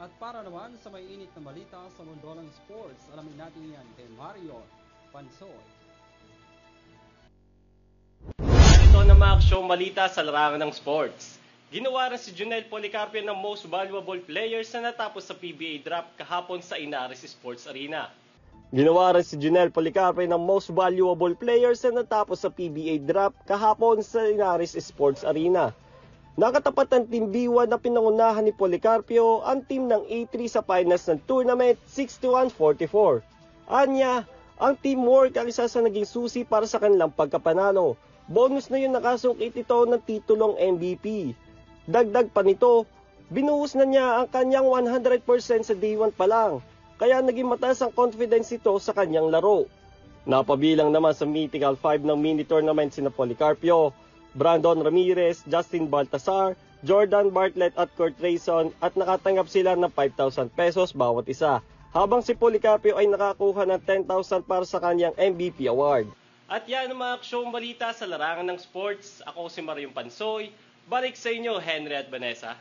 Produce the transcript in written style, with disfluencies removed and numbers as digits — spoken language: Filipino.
At para naman sa may init na balita sa mundo ng sports, alamin natin yan kay Mario Pansoy. Ito na mga aksyong balita sa larangan ng sports. Ginawa rin si Jonel Policarpio ng Most Valuable Players na natapos sa PBA draft kahapon sa Inaris Sports Arena. Ginawa rin si Jonel Policarpio ng Most Valuable Players na natapos sa PBA draft kahapon sa Inaris Sports Arena. Nakatapat ang Team B1 na pinangunahan ni Policarpio ang team ng A3 sa finals ng tournament 61-44. Anya, ang teamwork ang isa sa naging susi para sa kanilang pagkapanalo. Bonus na yun nakasungkit ito ng titulong MVP. Dagdag pa nito, binuhos na niya ang kanyang 100% sa day 1 pa lang, kaya naging mataas ang confidence ito sa kanyang laro. Napabilang naman sa Mythical 5 ng mini tournament sina Policarpio, Brandon Ramirez, Justin Baltasar, Jordan Bartlett at Kurt Rayson at nakatanggap sila ng 5,000 pesos bawat isa, habang si Policarpio ay nakakuha ng 10,000 para sa kanyang MVP award. At yan ang mga aksyong balita sa larangan ng sports. Ako si Mario Pansoy. Balik sa inyo, Henry at Vanessa.